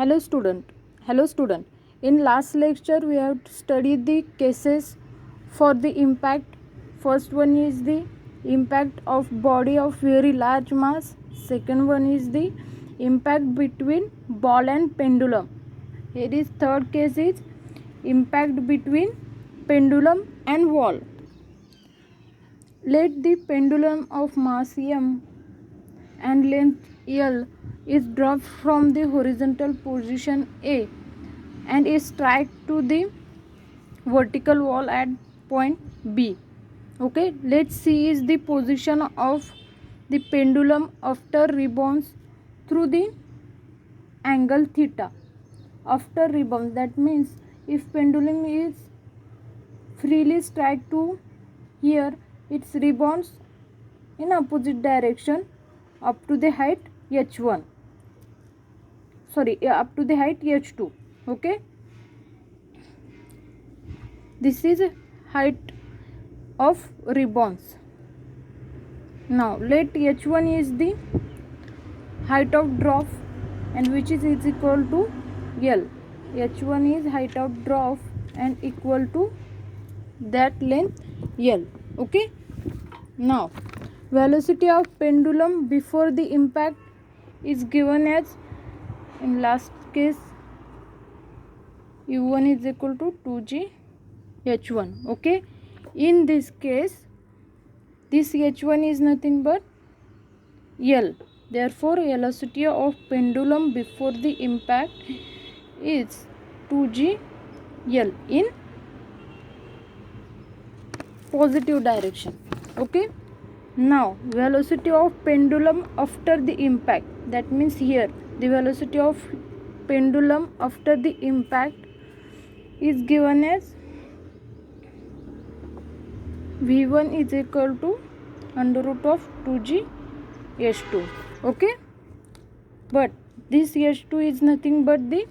Hello student. Hello student. In last lecture we have studied the cases for the impact. First one is the impact of body of very large mass. Second one is the impact between ball and pendulum. Here is third case is impact between pendulum and wall. Let the pendulum of mass m and length L is dropped from the horizontal position A and is struck to the vertical wall at point B. Okay, let's see is the position of the pendulum after rebounds through the angle theta. After rebounds, that means if pendulum is freely struck to here, its rebounds in opposite direction up to the height h1, up to the height h2. Okay, this is height of rebounds. Now let h1 is the height of drop and which is equal to L. h1 is height of drop and equal to that length L. Okay, now velocity of pendulum before the impact is given as, in last case, u1 is equal to 2g h1. Okay, in this case this h1 is nothing but L. Therefore velocity of pendulum before the impact is 2g L in positive direction. Okay, now velocity of pendulum after the impact, that means here the velocity of pendulum after the impact is given as v1 is equal to under root of 2g h2. Okay, but this h2 is nothing but the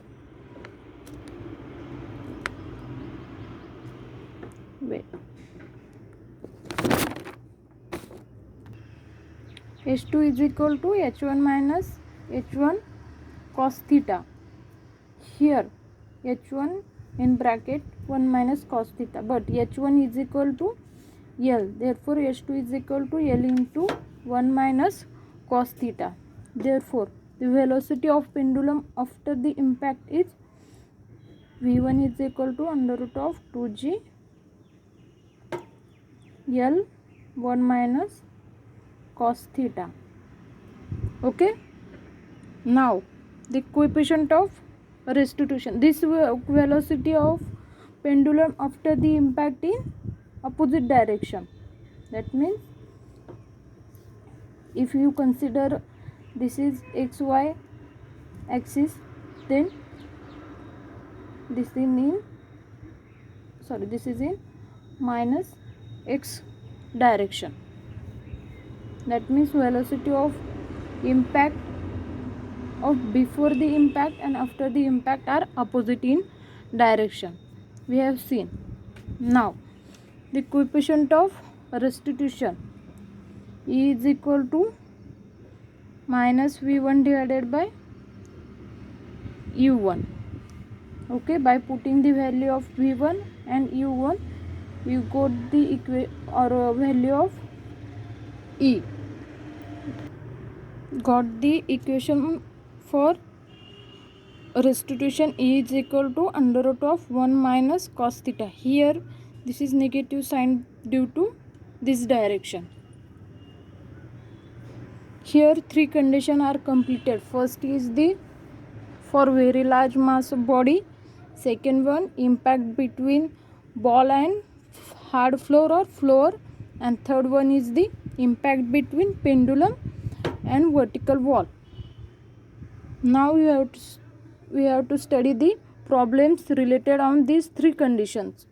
h2 is equal to h1 minus h1 cos theta. Here h1 in bracket 1 minus cos theta, but h1 is equal to L. Therefore h2 is equal to L into 1 minus cos theta. Therefore the velocity of pendulum after the impact is v1 is equal to under root of 2g L 1 minus cos theta. Okay, now the coefficient of restitution. This velocity of pendulum after the impact in opposite direction. That means if you consider this is xy axis, then this is in minus x direction. That means velocity of impact of before the impact and after the impact are opposite in direction. We have seen. Now the coefficient of restitution E is equal to minus v1 divided by u1. Okay, by putting the value of v1 and u1 you got the value of E. Got the equation for restitution. E is equal to under root of 1 minus cos theta. Here this is negative sign due to this direction. Here three conditions are completed. First is the for very large mass of body. Second one, impact between ball and hard floor or floor. And third one is the impact between pendulum and vertical wall. Now we have to study the problems related on these three conditions.